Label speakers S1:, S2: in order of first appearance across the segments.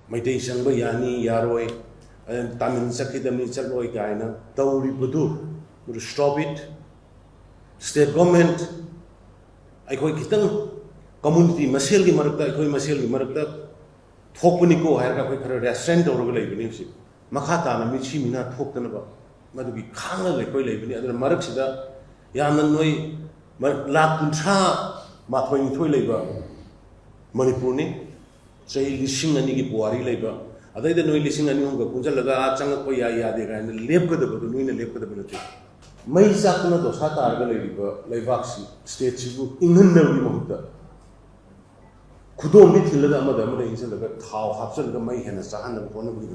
S1: Maitai Sangba Yani Yaroi and Tamin Sakidami Chakloi Gaina, Tauri Budu, to stop it. State government, I call Kitan, community, Masilgi Marakta, I call Masilgi Marakta, Topuniko, I have a restaurant or regulation. Makata and Michimina talked about Madubi Kanga, like Koyle, other Maraksida, Yananoi, Lakuncha, Matwin Toy Manipurni, say Lishing and Niki Puari labor. Other than no listening and Yunga, Punjalaga, Changapoya, they can live with the Buduin and live with the military. May Sakuna dos Hata Argaliba, Lavaxi, State Chibu, England, Muta. Kudo meet Hilda Madame in the Tau, Hapsan, the May and Sahan of one of the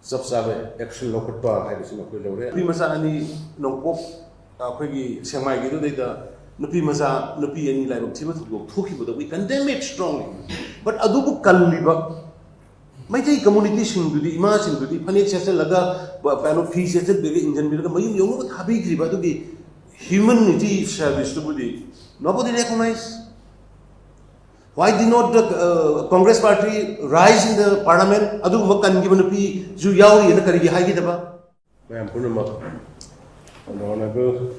S1: Subsabe, action local bar, I was in a Quilore. Pimasani, no Pop, Quiggy, Samai, data, Nupimaza, Nupi, any like of Timothy, talking about we condemn it strongly. But Adubu Kaliba. May take communication to the imagine to the Panik Laga, Pano Peace, Indian Milk, you know what Habib, but to be humanity service to Budi. Nobody recognizes. Why did not the Congress party rise in the parliament? Adu Makan given a P. Juyawi and the Karigi Hagitaba. I am Punama, honorable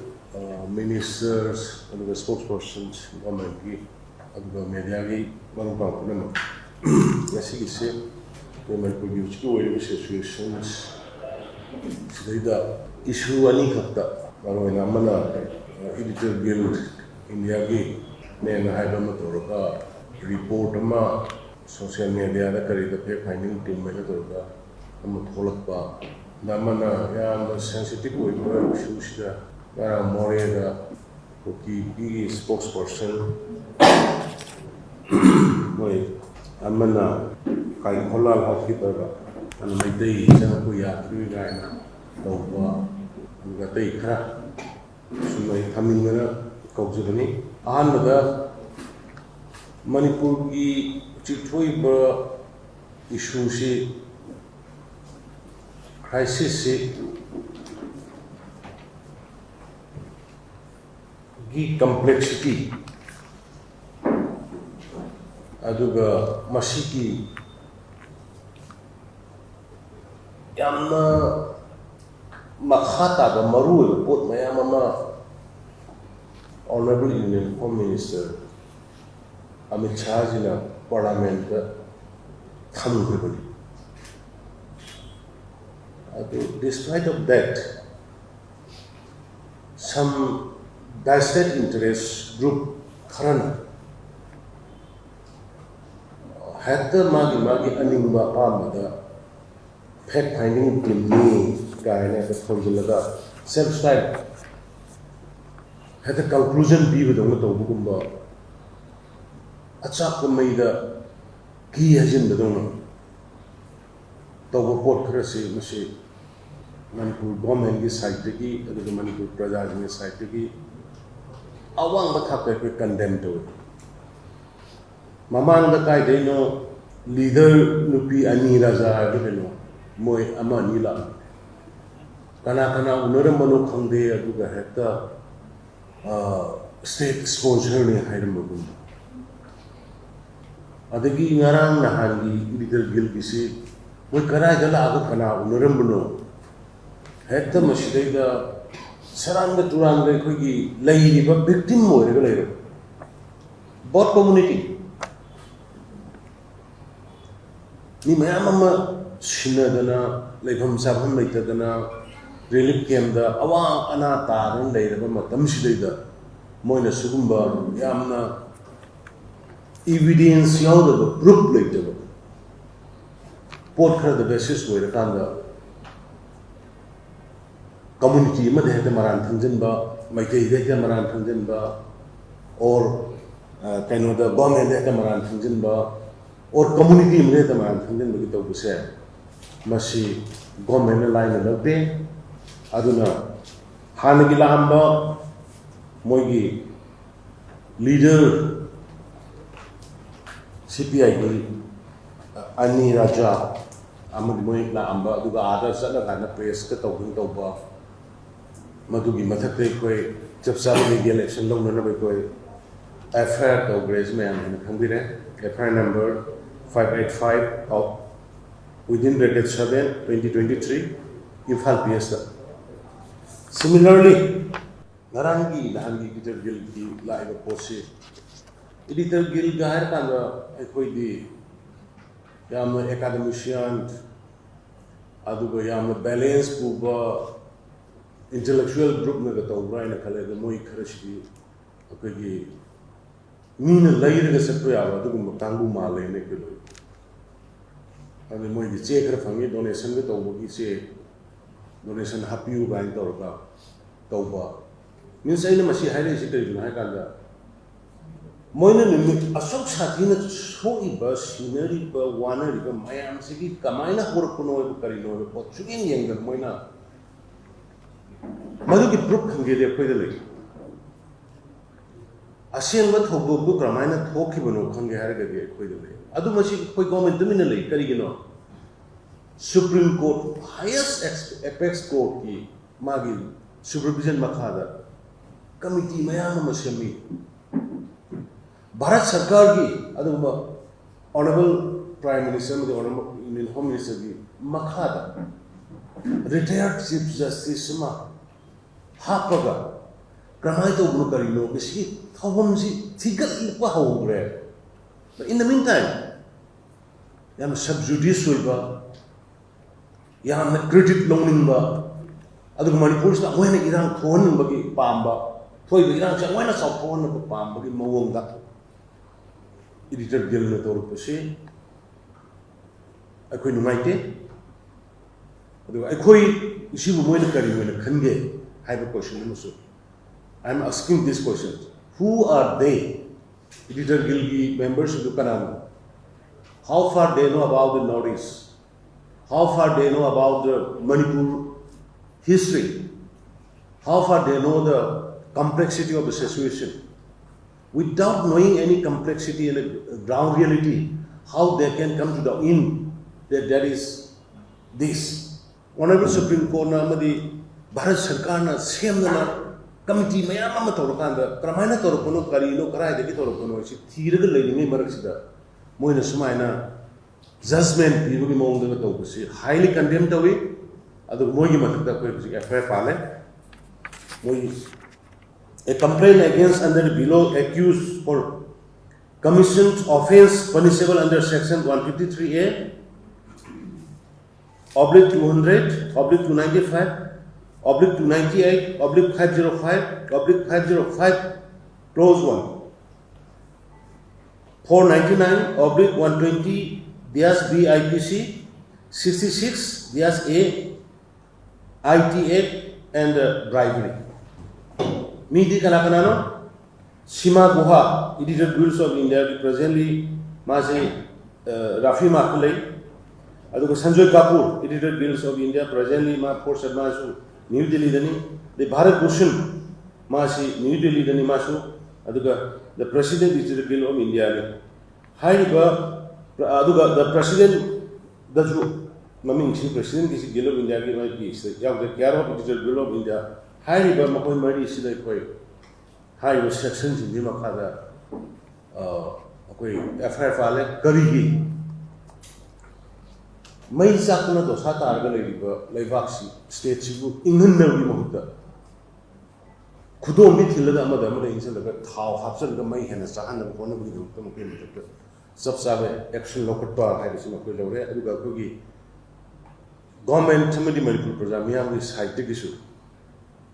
S1: ministers and the spokespersons, government, Mediagi, one yes, he said. Women produce two situations. The issue any kata, Marwana Mana, editor guild, India Gate, Nan Hibamatorka, report ma, social media, the career finding team Manatorka, Amatolaka, Namana, Yam, sensitive issues, Moreda, Koki, spokesperson. Amana kai holal housekeeper and my day Sanapuya, 3 guy over the crack. So my coming Kauzani. Another Manipur Chitui issue crisis complexity. Aduga Masiki Yamna Makhata, the Maru, put Mayamama, Honorable Indian Home Minister Amit Shah in a parliament, Thamguribali. Despite of that, some vested interest group, Karana, had the Magi Animba Pamada, fact finding team guy at the Fonzulaga, self style. Had the conclusion be with the Mutobumba. A chapter made the key agent the donor. Togo Port Cressy, Mashi, Manipur government is Saitiki, the Manipur Praja is Saitiki. I want the Kape condemned to it. Maman the Kaideno leader Nupi Ani Raza Giveno, Moy Amanila. Kanakana Unaramano Kande Aduga Heta state sponsor in Hyderabad. Adagi Naran Nahandi, little Gilgisi, we Karajala Kana Unaramano. Heta Mashida Saranga Turanga Kugi, lady, but victim more regulator. Both community. Ni mayamama shinadana lekham sabham leitadana relief camp da awang ana taran leiraba matam sidaida moina sugumba yamna evidence yaudaba proof leitaba pot khara da basis oira kanda community ma de maran thangjinba maikei de maran thangjinba or kaino da government de maran thangjinba or community में तो मान थंजन बगी तो बुसे मसी government line लगते अदुना हान की लाहम्बा मोगी leader CPI की अन्य राजा अमर मोई लाहम्बा अदुगा आदर सला गाना प्रेस के तो बा मधुगी मथक कोई जब सारे इलेक्शन लोग न कोई FIR तो ग्रेज में हमने खंबी रहे FIR number 585 of within bracket 7 2023 Imphal PS. Similarly, Narangi Nahangi Editor Guild live posse. Editor Guild Gair Kanda Equidi Yam academician Adugo Yam balance Puba intellectual group Nagato Brian Kale the Moi Krishki okay mean a layer as a prayer to Tangu Male Nekulu. And the Moi Checker from it donation with Obogi say donation happy you by Torba Toba. Means I never see highly situated in Hakanda. Moina Asok Satina so bus, scenery per one, Mayam City, Kamina Horkono, Carino, Portuguese younger Moina. Maduki Brook can get a pedally. ASEAN what Hobo book Ramana Tokibano can get a pedally. Adumashi Pogom Dominally, Carigino. Supreme Court, highest apex court, Magi, Supervision Makada, Committee Mayama Masami, Bharat Sarkar, Aduma, Honorable Prime Minister, the Honorable Home Minister, Makada, retired Chief Justice Ma, Hapaga, Gramaito Brucarino, Biski, Hawamsi, Tigal Ipaho. But in the meantime, Yam sub judice Sulba. Yam credit loaning ba. Other Manipur when a Iran corn bagi Pamba, Toy Iran, when a soft corn of a Pamba, Mawanga. Editor Gilnator Pose. I couldn't write it. I quit, she will win a carry when a Kange. I have a question. I'm asking this question. Who are they? Editor Gilgi members of the Kanam. How far they know about the Northeast? How far they know about the Manipur history? How far they know the complexity of the situation? Without knowing any complexity and the ground reality, how they can come to the end that there is this. Honorable Supreme Court Namadi Bharat Sarkarna same committee Mayama Torokanda, Kramana Toropono, Karino, Kara, the Toropono, theatrical lady Maraxida, Moina Sumina, judgment, you will be among the highly condemned away, other Moyima, the FIR. A complaint against under below accused for commissioned offence punishable under section 153A, oblique 200, oblique 295, oblique 298, oblique 505, oblique 505, clause 1. 499, oblique 120, Dias B IPC, 66, Dias A, IT8, and bribery. Midi Kanakanano, Sima Guha, Editor Guilds of India, presently Masi Rafi Makulay, Aduko Sanjoy Kapoor, Editor Guilds of India, presently Ma Port Masu, New Delhi Dani, the Bharat Bhushan, Masi, New Delhi Dani Masu, Aduka, the President Editor Guild of India. Haiba, Aduka, the President, the Maming President is Guild of India, the Yaro Editor Guild of India. Haiba Makoy Mari Sida Koi, high sections in Dimakada, FIR Fale, Karigi. May Sakuna Dosata Arga Lavaxi, State Chibu, England Navimuta. Kudo meet Hilda Madame in the Tau Hapsan, the May and Sahan of one of the Subsabe, Action Local Bar, Harrison of Kugi. Government, somebody medical program, is high tech issue.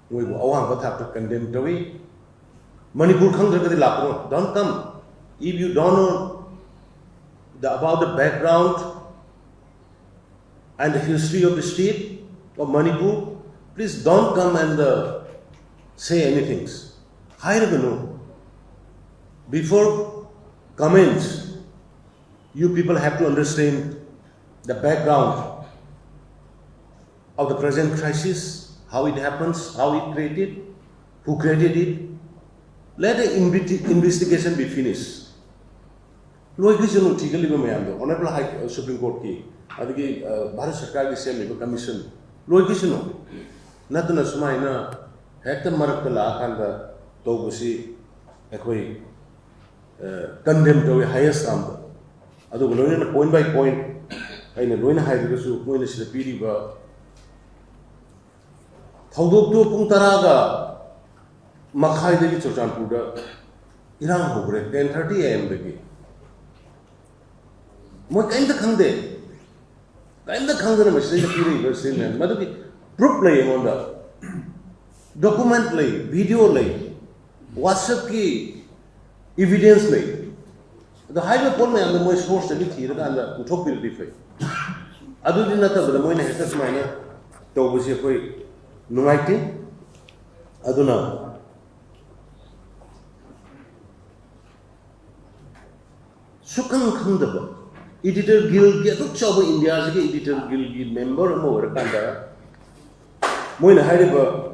S1: We will have to condemn the way. Manipur don't come. If you don't know about the background and the history of the state of Manipur, please don't come and say anything. Before comments, you people have to understand the background of the present crisis. How it happens, how it created, who created it. Let the investigation be finished. Honorable High Supreme Court ki, Bharat Sarkar ki same commission. Natuna Sumaina, Hector Marakala Kanda, Togusi, Ekoi, condemned to the highest number. ꯑꯗꯨꯒ ꯂꯣꯏꯅꯅ point by point ꯑꯩꯅ ꯂꯣꯏꯅ ꯍꯥꯏꯔꯒꯁꯨ ꯃꯣꯏꯅ ꯁꯤꯗ ꯄꯤꯔꯤꯕ ꯊꯧꯗꯣꯛꯇꯨ ꯄꯨꯡ 10ꯒ ꯃꯈꯥꯏꯗꯒꯤ ꯆꯨꯔꯆꯥꯟꯄꯨꯔꯗ ꯏꯔꯥꯡ ꯍꯧꯈ꯭ꯔꯦ 10:30 AMꯗꯒꯤ ꯃꯣꯏ ꯀꯩꯝꯇ ꯈꯪꯗꯅ ꯃꯁꯤꯗꯩꯗ ꯄꯤꯔꯤꯕ ꯁ꯭ꯇꯦꯠꯃꯦꯟ ꯃꯗꯨꯒꯤ ꯄ꯭ꯔꯨꯐ ꯂꯩ ꯑꯩꯉꯣꯟꯗ ꯗꯣꯀꯨꯃꯦꯟꯠ ꯂꯩ ꯚꯤꯗꯤꯑꯣ ꯂꯩ WhatsAppꯀꯤ evidence lay. The higher point and the most forced to be here and the utopia defay. Other than that, the money has minor Tobusi Numaiti Aduna Sukan Kundaba Editor Guild get a job in India's Editor Guild member more Kanda Moina Hariba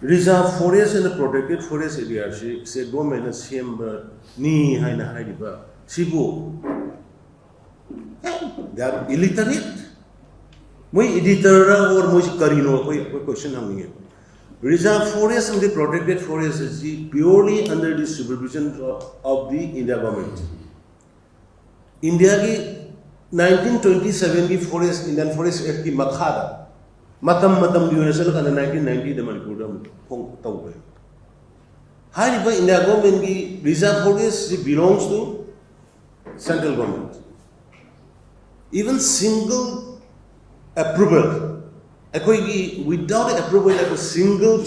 S1: Reserve forest and the protected forest area. She said, "Women as him ni haina haidiba sibu." They are illiterate. My editor or my karino question hanging. Reserve forest and the protected forest is purely under the supervision of the India government. India ki 1927 ki forest Indian Forest Act ki makhada. Matam Unasal and 1990 the Manipur Taway. High India government reserve forest belongs to central government. Even single approval, without approval like a single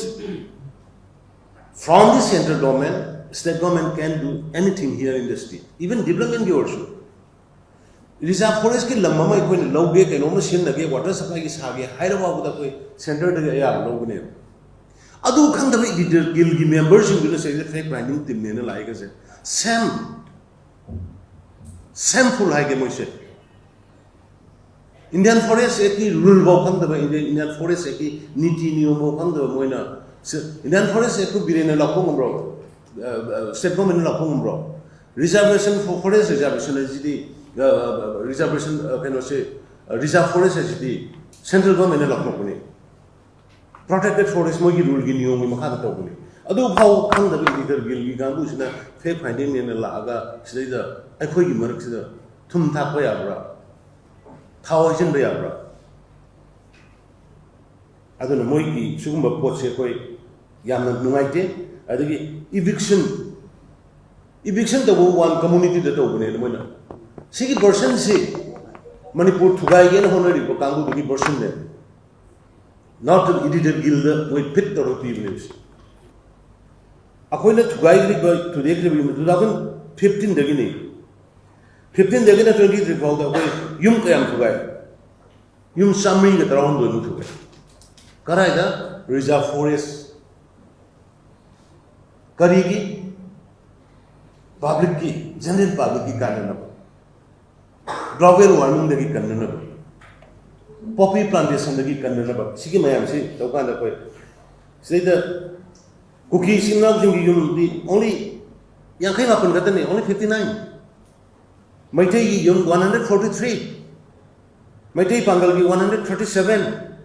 S1: from the central government, state government can do anything here in the state. Even development also. Reserve forest के लम्बा में कोई लोगे के normal scene लगे water supply की सागे higher वाबू दा कोई सेंटर दे या लोग ने अदु खंग दबे एडिटर गिल की मेंबर्स बिलो से फेक ब्रांडिंग टीम ने लाइक से सैंपल है के मोसे इंडियन फॉरेस्ट एक की रूल वो खंग दबे इंडियन फॉरेस्ट एक की नीति नियम वो खंग दबे मोइना इंडियन फॉरेस्ट एक को बिरेन लाखों ब्रो स्टेट गवर्नमेंट लाखों bro reservation forest reservation ji reservation reserve forest is the central government in Lakshmi. Protected forest mogi rule gi niyom mi makha ta tawni. Adu phau khang da bi leader gil gi gangu sina fake finding ne la aga sida akhoi gi marak sida thum tha pa ya bra. Thawajin ba ya bra. Adu na moi gi sugumba pot se koi yamna nungaite adu gi eviction da one community da tawne ne moina Sigi version si Manipur Thugai again honorary Kangu to version there. Not an edited guild with pit or people. Aquila Thugai to the 2015 Dagini. 15 Dagina 23 called away Yum Kayam Thugai. Yum Sami the ground will Thugai. Karaida, Reserve Forest Karigi Public key, General Public key Kanana. Global warming the Kanana. Poppy plantation the Kanana. Siki Mayam say, Tokanda. Say the cookies in the only Yankay up in Gatane, only 59. Maitei Yum 143. Maitei Pangalgi 137.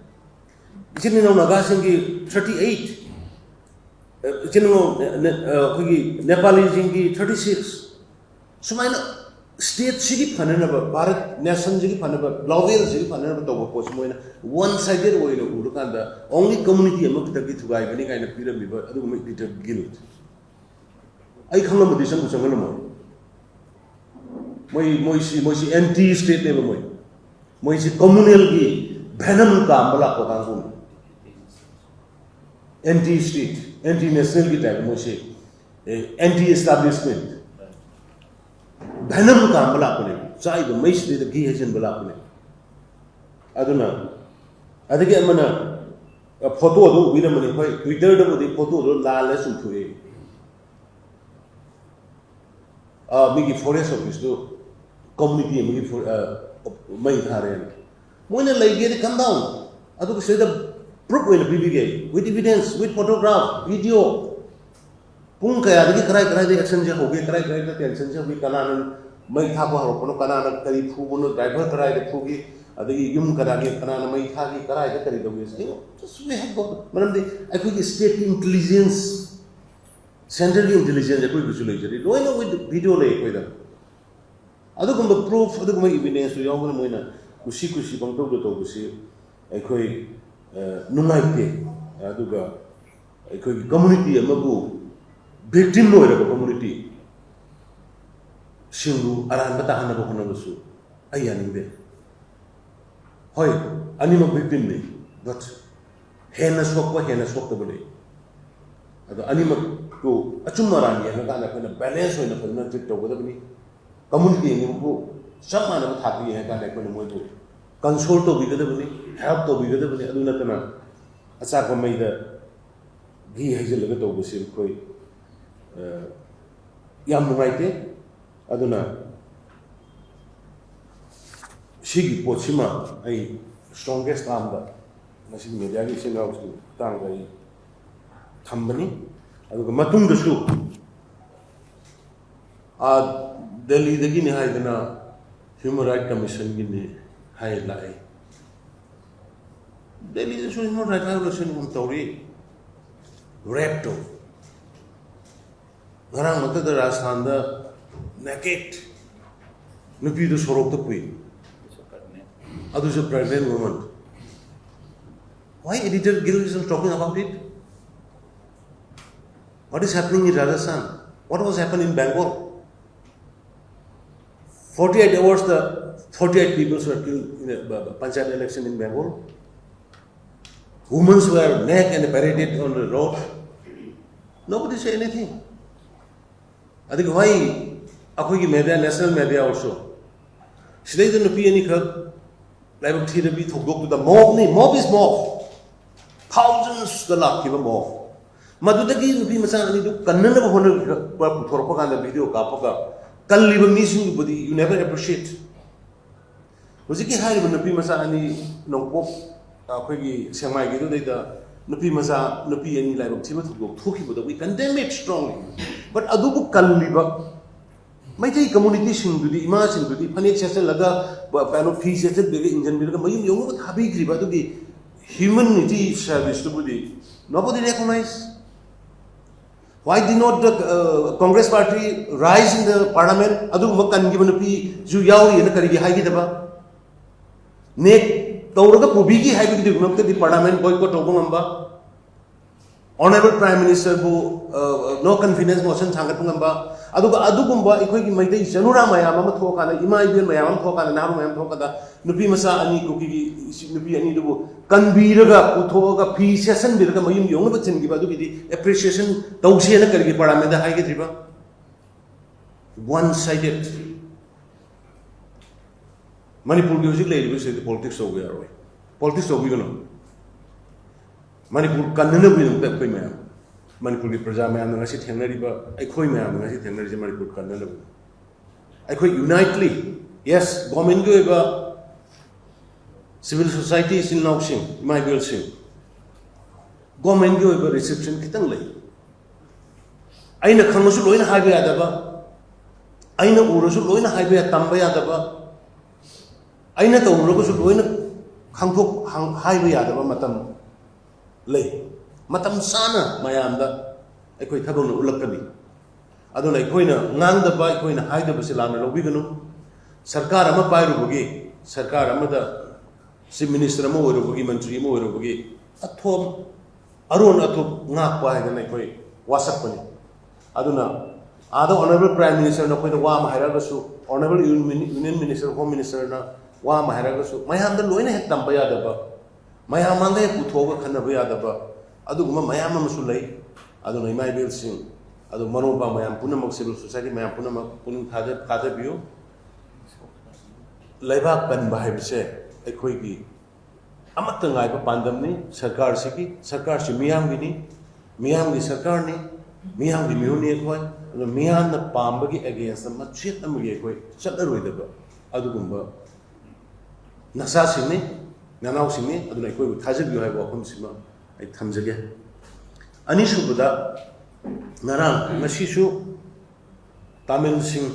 S1: Chinino Nagasingi 38. Chinino Nepali Jingi 36. So my state city Pananaba, Bharat nation city Panaba, Lawel city Panaba, Togo, one sided way of Urukanda, only community among the Gitu guy, any kind of pyramid, but I don't make it a guild. I come up with this one some more. Moisi anti state level. Moisi communal Benham Kambala Kokangun. Anti state, anti national type, Moisi, anti establishment. Benham Kambala, Sai the Mace the key has in Balapane. Aduna. I think I'm a photo with a money, Twitter with the photo, la lesson to Migi Forest Office to community and Migi for Maitarian. When a lady come down, I took say the proof in a BBK with evidence, with photograph, video. Punkaya, the cry the exchange of we cry the exchange of we canan, may have a canana, Karifu, driver cry the Fugi, the Yum Karagi, Kanana, may have cry the Karidomis. Just we have got, Madam, I think state intelligence, central intelligence, I could visualize it. Do I know with video lake with them? ꯑꯗꯨꯒꯨꯝꯕ proof ꯑꯗꯨꯒꯨꯝꯕ ꯏꯕꯤꯗꯦꯟꯁꯇꯨ ꯌꯥꯎꯕꯅ ꯃꯣꯏꯅ ꯀꯨꯁꯤ ꯀꯨꯁꯤ ꯄꯪꯇꯧꯗ ꯇꯧꯕꯁꯤ ꯑꯩꯈꯣꯏ ꯅꯨꯡꯉꯥꯏꯇꯦ ꯑꯗꯨꯒ ꯑꯩꯈꯣꯏꯒꯤ community ꯑꯃꯕꯨ ꯚꯤꯛꯇꯤꯝ ꯑꯣꯏꯔꯕ ꯀꯝꯃꯨꯅꯤꯇꯤ ꯁꯤꯡꯕꯨ ꯑꯔꯥꯟꯕ ꯇꯥꯍꯟꯅꯕ ꯍꯣꯠꯅꯕꯁꯨ ꯑꯩ ꯌꯥꯅꯤꯡꯗꯦ ꯍꯣꯏ ꯑꯅꯤꯃꯛ ꯚꯤꯛꯇꯤꯝꯅꯤ ꯕꯠ ꯍꯦꯟꯅ ꯁꯣꯛꯄ ꯍꯦꯟꯅ ꯁꯣꯛꯇꯕ ꯂꯩ ꯑꯗꯣ ꯑꯅꯤꯃꯛꯇꯨ ꯑꯆꯨꯝ ꯑꯔꯥꯟ ꯌꯦꯡꯉꯀꯥꯟꯗ ꯑꯩꯈꯣꯏꯅ ꯕꯦꯂꯦꯟꯁ ꯑꯣꯏꯅ ꯐꯖꯅ ꯇ꯭ꯔꯤꯠ ꯇꯧꯒꯗꯕꯅꯤ ꯀꯝꯃꯨꯅꯤꯇꯤ ꯑꯅꯤꯃꯛꯄꯨ ꯆꯞ ꯃꯥꯟꯅꯕ ꯊꯥꯛꯇ ꯌꯦꯡꯉꯀꯥꯟꯗ ꯑꯩꯈꯣꯏꯅ ꯃꯣꯏꯕꯨ ꯀꯟꯁꯣꯜ ꯇꯧꯕꯤꯒꯗꯕꯅꯤ ꯍꯦꯜꯞ ꯇꯧꯕꯤꯒꯗꯕꯅꯤ ꯑꯗꯨ ꯅꯠꯇꯅ ꯑꯆꯥꯛꯄ ꯃꯩꯗ ꯘꯤ ꯍꯩꯖꯤꯜꯂꯒ ꯇꯧꯕꯁꯤ ꯑꯩꯈꯣꯏ ꯌꯥꯝ ꯅꯨꯡꯉꯥꯏꯇꯦ ꯑꯗꯨꯅ ꯁꯤꯒꯤ ꯄꯣꯠꯁꯤꯃ ꯑꯩ ꯁ꯭ꯇꯔꯣꯡꯒꯦꯁ ꯇꯥꯝꯗ ꯉꯁꯤꯒꯤ ꯃꯦꯗꯤꯌꯥꯒꯤ ꯏꯆꯤꯟ ꯏꯅꯥꯎꯁꯤꯡꯒꯤ ꯃꯇꯥꯡꯗ ꯑꯩ ꯊꯝꯕꯅꯤ ꯑꯗꯨꯒ ꯃꯇꯨꯡꯗꯁꯨ ꯗꯦꯜꯂꯤꯗꯒꯤꯅꯤ ꯍꯥꯏꯗꯅ ꯍ꯭ꯌꯨꯃꯦꯟ ꯔꯥꯏꯠ ꯀꯃꯤꯁꯟꯒꯤꯅꯤ ꯍꯥꯏ ꯂꯥꯛꯏ ꯗꯦꯜꯂꯤꯗꯁꯨ ꯍ꯭ꯌꯨꯃꯦꯟ ꯔꯥꯏꯠ ꯚꯥꯏꯑꯣꯂꯦꯁꯟ ꯇꯧꯔꯤ ꯔꯦꯞ ꯇꯧ ꯉꯔꯥꯡ ꯃꯛꯇꯗ ꯔꯥꯖꯁꯊꯥꯟꯗ ꯅꯦꯀꯦꯠ ꯅꯨꯄꯤꯗꯨ ꯁꯣꯔꯣꯛꯇ ꯄꯨꯏ ꯑꯗꯨꯁꯨ pregnant woman why editor Gill is talking about it? What is happening in Rajasthan? What was happening in Bengal? 48 hours, the 48 people were killed in the Panchayat election in Bengal. Women were naked and paraded on the road. Nobody said anything. I think why our media, national media also. Today the opinion like the mob is mob. Thousands the lakh of mob. Madudagi nupi macha ani du kannana ba hona thorpa kanda video kapoka kalliba missing body you never appreciate. Hojiki hai nupi macha ani nongpop akhoi semai gi du da nupi macha nupi ani lai ba thiba thugok thoki boda we condemn it strongly. But adubu kalliba maitei community sing du di ima sing du di phanek chese laga pano fi chese de engine bi laga mayum yong ba thabi gri ba du gi humanity service to body nobody recognize. Why did not the Congress party rise in the parliament? Adu makan given pi ju yauri na karigi hai gi daba ne tawraga pubi gi hai gi dibnok the parliament boycott obo ngamba honorable prime minister bu no confidence motion thangat ngamba adugumba ikoi gi maidai janura mayam ama thokana ima ibel mayam am thokana naru mayam thokada nupi masa ani kuki gi nupi ani dubu kanbiraga uthoga fi session biraga mayum yong ba chin gi ba dugi appreciation tawse na kargi parliament da hai gi triba one sided Manipur gi hojik lei se politics ho gaya roi politics ho gi no Manipur kanna bi no ta koi mayam Manipur ki praja mayam na ngasi thengnari ba aikhoi mayam ngasi thengnari je Manipur kanna na aikhoi unitely yes government gi ba civil society is in Nauxing, my girl sing. Government gi oiba reception kitang lei. Aina khangasu loina haiba yadaba. Aina urasu loina haiba tamba yadaba. Aina tawurasu loina khangthok haiba yadaba matam lei. Matam sana mayamda aikoi thabang na ulakani. Aduna aikoina ngangdaba aikoina haidaba silana lobiganu. Sarkar ama pairubugi sarkar amada Chief Minister mo oirubugi mantri mo oirubugi athom aron athop ngakpa haidana koi wasakpani aduna ada honorable prime minister na koina wa maharasu honorable union minister home minister na wa maharasu mayam da loina het tamba yadaba mayam anga puthoga khanaba yadaba aduguma mayam amsu lei aduna imai bel sing adu manoba mayam punamak civil society mayam punamak punin khada biyo laibak ban bahibse aikoi gi amata ngai pa pandam ni sarkar siki sarkar si miyam gi ni miyam gi sarkar ni miyam gi miuni khoi ado miyam na pamba gi against ma chet am gi khoi chadaroi da ba adugumba nasa sini nanau sini aduna khoi thajib gi hai ba khum sima ai thamjage ani subuda narang ngasi su tamil sing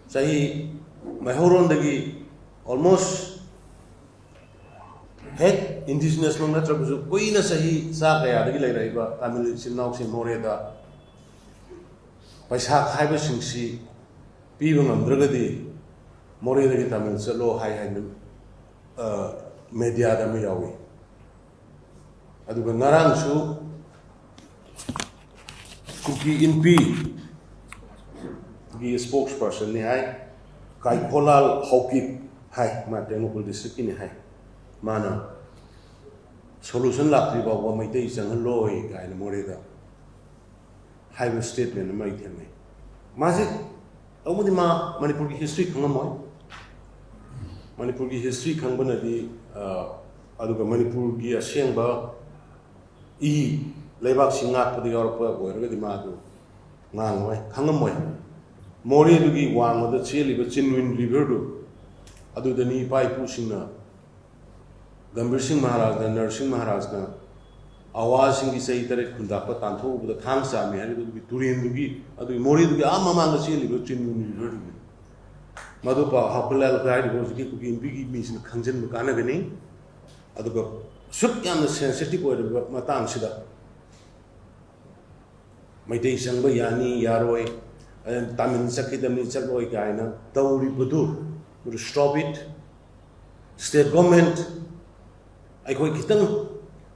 S1: sahi mahoron dagi almost head indigenous long na trabuzu koi na sahi sa kaya dagi lai rai ba tamil sin nauk sin more da paisa khai ba sing si ꯄꯤꯕ ꯉꯝꯗ꯭ꯔꯒꯗꯤ ꯃꯣꯔꯦꯗꯒꯤ ꯇꯥꯃꯤꯜ ꯆꯠꯂꯣ ꯍꯥꯏꯅ ꯃꯦꯗꯤꯌꯥꯗ ꯑꯃ ꯌꯥꯎꯏ ꯑꯗꯨꯒ ꯉꯔꯥꯡꯁꯨ ꯀꯨꯀꯤ ꯏꯟꯄꯤ ꯒꯤ ꯁ꯭ꯄꯣꯛꯁ ꯄꯔꯁꯟꯅꯤ ꯍꯥꯏ ꯀꯥꯏꯈꯣꯂꯥꯜ ꯍꯧꯀꯤꯞ ꯍꯥꯏ ꯃꯥ ꯇꯦꯡꯅꯧꯄꯜ ꯗꯤꯁꯇ꯭ꯔꯤꯛꯀꯤꯅꯤ ꯍꯥꯏ ꯃꯥꯅ ꯁꯣꯂꯨꯁꯟ ꯂꯥꯛꯇ꯭ꯔꯤ ꯐꯥꯎꯕ ꯃꯩꯇꯩ ꯆꯪꯍꯜꯂꯣꯏ ꯀꯥꯏꯅ ꯃꯣꯔꯦꯗ ꯍꯥꯏꯕ ꯁ꯭ꯇꯦꯠꯃꯦꯟ ꯑꯃ ꯑꯩ ꯊꯦꯡꯅꯩ ꯃꯥꯁꯦ ꯇꯧꯕꯗꯤ ꯃꯥ ꯃꯅꯤꯄꯨꯔꯒꯤ ꯍꯤꯁꯇ꯭ꯔꯤ ꯈꯪꯉꯝꯃꯣꯏ ꯃꯅꯤꯄꯨꯔꯒꯤ ꯍꯤꯁꯇ꯭ꯔꯤ ꯈꯪꯕꯅꯗꯤ ꯑꯗꯨꯒ ꯃꯅꯤꯄꯨꯔꯒꯤ ꯑꯁꯦꯡꯕ ꯂꯩꯕꯥꯛꯁꯤ ꯉꯥꯛꯄꯗ ꯌꯥꯎꯔꯛꯄ ꯑꯣꯏꯔꯒꯗꯤ ꯃꯥꯗꯨ ꯉꯥꯡꯉꯣꯏ ꯈꯪꯉꯝꯃꯣꯏ ꯃꯣꯔꯦꯗꯨꯒꯤ ꯋꯥꯡꯃꯗ ꯆꯦꯜꯂꯤꯕ ꯆꯤꯟꯋꯤꯟ ꯔꯤꯚꯔꯗꯨ ꯑꯗꯨꯗꯅꯤ ꯏꯄꯥ ꯏꯄꯨꯁꯤꯡꯅ ꯒꯝꯚꯤꯔ ꯁꯤꯡ ꯃꯍꯥꯔꯥꯖꯅ ꯅꯔꯁꯤꯡ ꯃꯍꯥꯔꯥꯖꯅ ꯑꯋꯥꯁꯤꯡꯒꯤ ꯆꯍꯤ 3 ꯈꯨꯟꯗꯥꯛꯄ ꯇꯥꯟꯊꯣꯛꯎꯕꯗ ꯊꯥꯡ ꯆꯥꯝꯃꯤ ꯍꯥꯏꯕꯗꯨꯒꯤ ꯇꯨꯔꯦꯟꯗꯨꯒꯤ ꯑꯗꯨꯒꯤ ꯃꯣꯔꯦꯗꯨꯒꯤ ꯃꯃꯥꯡꯗ ꯆꯦꯜꯂꯤꯕ ꯆꯤꯟꯋꯤꯟ ꯔꯤꯚꯔꯗꯨꯅꯤ ꯃꯗꯨ ꯍꯥꯎꯈꯠꯂꯛ ꯍꯥꯏꯔꯤꯕ ꯍꯧꯖꯤꯛꯀꯤ ꯀꯨꯀꯤ ꯅꯨꯄꯤꯒꯤ ꯃꯤꯁꯤꯅ ꯈꯪꯖꯤꯟꯕ ꯀꯥꯟꯅꯒꯅꯤ ꯑꯗꯨꯒ ꯁꯨꯛ ꯌꯥꯝꯅ ꯁꯦꯟꯁꯤꯇꯤꯚ ꯑꯣꯏꯔꯤꯕ ꯃꯇꯥꯡꯁꯤꯗ ꯃꯩꯇꯩ ꯆꯪꯕ ꯌꯥꯅꯤ ꯌꯥꯔꯣꯏ ꯇꯥꯃꯤꯜ ꯆꯠꯈꯤꯗꯕꯅꯤ ꯆꯠꯂꯣꯏ ꯀꯥꯏꯅ ꯇꯧꯔꯤꯕꯗꯨ ꯁ꯭ꯇꯣꯞ ꯏꯠ ꯁ꯭ꯇꯦꯠ ꯒꯣꯔꯃꯦꯟꯠ ꯑꯩꯈꯣꯏ ꯈꯤꯇꯪ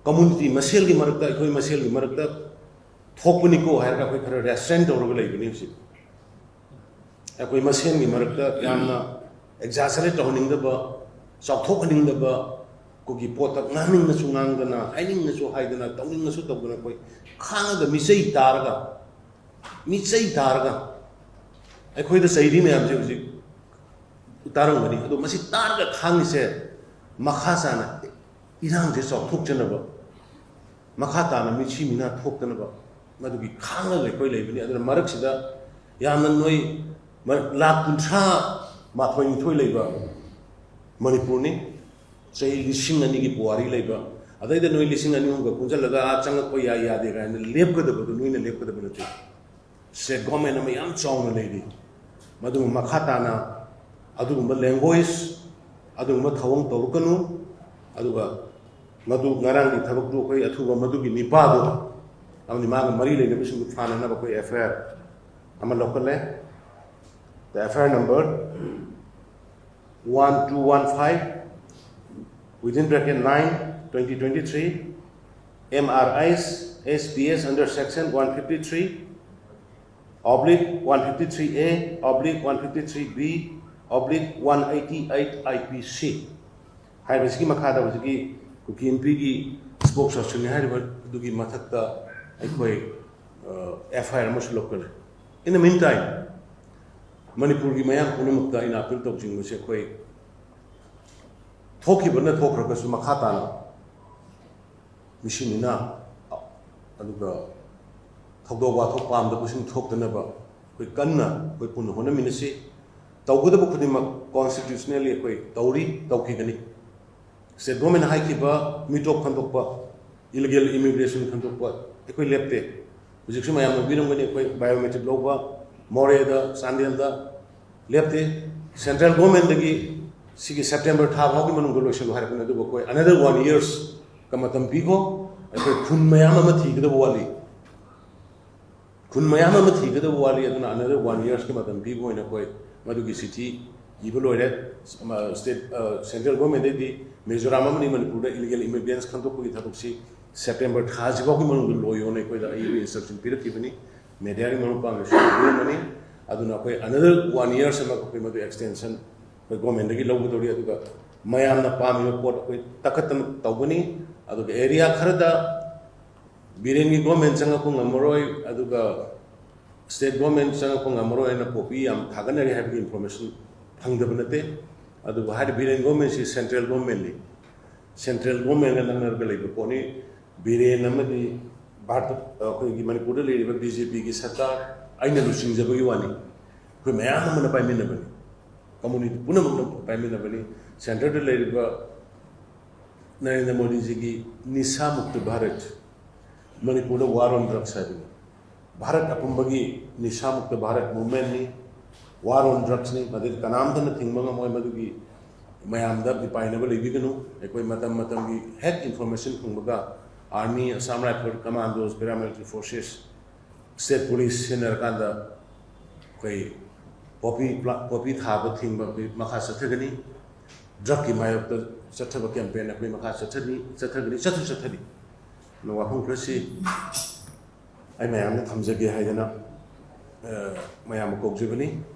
S1: ꯀꯝꯃꯨꯅꯤꯇꯤ ꯃꯁꯦꯜꯒꯤ ꯃꯔꯛꯇ ꯑꯩꯈꯣꯏ ꯃꯁꯦꯜꯒꯤ ꯃꯔꯛꯇ ꯊꯣꯛꯄꯅꯤꯀꯣ ꯍꯥꯏꯔꯒ ꯑꯩꯈꯣꯏ ꯈꯔ ꯔꯦꯁꯇ꯭ꯔꯦꯟ ꯇꯧꯔꯒ ꯂꯩꯕꯅꯤ ꯍꯧꯖꯤꯛ ꯑꯩꯈꯣꯏ ꯃꯁꯦꯜꯒꯤ ꯃꯔꯛꯇ ꯌꯥꯝꯅ ꯑꯦꯛꯖꯥꯖꯔꯦꯠ ꯇꯧꯍꯟꯅꯤꯡꯗꯕ ꯆꯥꯎꯊꯣꯛꯍꯟꯅꯤꯡꯗꯕ ꯑꯩꯈꯣꯏꯒꯤ ꯄꯣꯠꯇ ꯉꯥꯡꯅꯤꯡꯉꯁꯨ ꯉꯥꯡꯗꯅ ꯍꯥꯏꯅꯤꯡꯉꯁꯨ ꯍꯥꯏꯗꯅ ꯇꯧꯅꯤꯡꯉꯁꯨ ꯇꯧꯗꯅ ꯑꯩꯈꯣꯏ ꯈꯥꯡꯉꯒ ꯃꯤꯆꯩ ꯇꯥꯔꯒ ꯑꯩꯈꯣꯏꯗ ꯆꯩꯔꯤ ꯃꯌꯥꯝꯁꯦ ꯍꯧꯖꯤꯛ ꯇꯥꯔꯝꯒꯅꯤ ꯑꯗꯣ ꯃꯁꯤ ꯇꯥꯔꯒ ꯈꯥꯡꯉꯤꯁꯦ ꯃꯈꯥ ꯇꯥꯅ ꯏꯔꯥꯡꯁꯦ ꯆꯥꯎꯊꯣꯛꯆꯅꯕ ꯃꯈꯥ ꯇꯥꯅ ꯃꯤꯠꯁꯤ ꯃꯤꯅꯥ ꯊꯣꯛꯇꯅꯕ ꯃꯗꯨꯒꯤ ꯈꯥꯡꯉꯒ ꯑꯩꯈꯣꯏ ꯂꯩꯕꯅꯤ ꯑꯗꯨꯅ ꯃꯔꯛꯁꯤꯗ ꯌꯥꯝꯅ ꯅꯣꯏ ꯂꯥꯛ 132 ꯂꯩꯕ ꯃꯅꯤꯄꯨꯔꯅꯤ ꯆꯍꯤ 2,000ꯒꯤ ꯄꯨꯋꯥꯔꯤ ꯂꯩꯕ ꯑꯗꯩꯗ ꯅꯣꯏ 2,000-3,000ꯒ ꯄꯨꯟꯁꯤꯜꯂꯒ ꯆꯪꯉꯛꯄ ꯌꯥꯏ ꯌꯥꯗꯦ ꯀꯥꯏꯅ ꯂꯦꯞꯀꯗꯕꯗꯨ ꯅꯣꯏꯅ ꯂꯦꯞꯀꯗꯕ ꯅꯠꯇꯦ ꯁ꯭ꯇꯦꯠ ꯒꯣꯔꯃꯦꯟ ꯑꯃ ꯌꯥꯝ ꯆꯥꯎꯅ ꯂꯩꯔꯤ ꯃꯗꯨ ꯃꯈꯥ ꯇꯥꯅ ꯑꯗꯨꯒꯨꯝꯕ ꯂꯦꯡꯒ꯭ꯋꯦꯖ ꯑꯗꯨꯒꯨꯝꯕ ꯊꯧꯑꯣꯡ ꯇꯧꯔꯛꯀꯅꯨ ꯑꯗꯨꯒ ꯃꯗꯨ ꯉꯔꯥꯡꯒꯤ ꯊꯕꯛꯇꯨ ꯑꯩꯈꯣই ꯑꯊꯨꯕ ꯃꯗꯨꯒꯤ ꯅꯤꯄꯥꯗꯨ ꯑꯃꯗꯤ ꯃꯥꯒ ꯃꯔꯤ ꯂꯩꯅꯕꯁꯤꯡꯗꯨ ꯐꯥꯅꯅꯕ ꯑꯩꯈꯣꯏ FIR ꯑꯃ ꯂꯧꯈꯠꯂꯦ The FIR number 1215 within bracket 9/2023 MRIs SPS under section 153A/153B/188 IPC हाइबसिकी मखादा हजिकी कुकी एमपीगी स्पोक्सपर्सन हाइबदुगी मथक्ता अखोई FIR अमसु local in the meantime Manipur की मयाम पुनमुक्ता इन अपील तौजिंगसे अखोई थोखिबना थोखरगसु मखाताना मिसिनिना अदुगा थौदो वाथो पामदबसिं थोक्तनबा अखोई कन्ना अखोई पुन होनमिनसे तौगदब खुदिमक कॉन्स्टिट्यूशनली अखोई तौरी तौखिगनी स्टेट गवर्नमेंट हाइकिबा मिटोप खंदोकपा इलीगल इमिग्रेशन खंदोकपा अखोई लेप्ते हुजिकसु मयाम बिरंगनी अखोई बायोमेट्रिक लौबा मोरेदा चांदेलदा लेप्ते सेंट्रल गवर्नमेंट दगी सिगी सेप्टेम्बर था फाउगी मनुंग लोइसलो हारकन अदुबो अखोई अनदर 1 years का मतम पीगो अखोई खुन मयाम अमा थीगदबो वाली खुन मयाम अमा थीगदबो वाली अदुना अनदर 1 years का मतम पीगो इन अखोई मदुगी सिटी इबो लोइरे स्टेट सेंट्रल गवर्नमेंट दगी मिजोराम अमनि मणिपुर इलीगल इमिग्रेंट्स खंदोकपगी थबकसी सेप्टेम्बर थाजिबागी मनुंग लोयोने अखोई इंस्ट्रक्शन पिरकिबनी मीडिया की मनुपांग सुमनी अदुना अखोई अनदर 1 years अमा अखोई मदु एक्सटेंशन अखोई गवर्नमेंट दगी लौगदोरी अदुगा मयामना पामिबा पोट अखोई तखतन तौबनी अदुगा एरिया खरदा बिरेन की गवर्नमेंट चंगपु ngमरोय अदुगा स्टेट गवर्नमेंट चंगपु ngमरोय ना कॉपी याम थागनरी हाइबगी इंफॉर्मेशन फंगदब नते अदुगा हाइ बिरेन गवर्नमेंट सि सेंट्रल गवर्नमेंट ली सेंट्रल गवर्नमेंट नंगरगा लेबो पोनी बिरेन अमदी भारत अखोई मणिपुर लेरिबा बीजेपी की सरकार आइना लुसिंजबगी वानी अखोई मयाम अमना पाइमिनबनी कम्युनिटी पुनमक पाइमिनबनी सेंटर दे लेरिबा नरेंद्र मोदी जी की निशा मुक्त Bharat Manipur war on drugs है भारत अपुंबगी निशा मुक्त भारत मूवमेंट नि वार ऑन ड्रग्स नि मदे कनामदन थिंगमंग मोय मदुगी मयामदा बिपाइनबा लेबिगनु अखोई मतम मतम की हेड इंफॉर्मेशन खुंबगा army Assam rifle commandos paramilitary forces state police सेनर कांदा कोई poppy thaba thing maka sathagani drug ki mayok sathaba campaign akoi maka sathagani sathani no wafung krasi ai mayam na thamjage haidana mayam ko jibani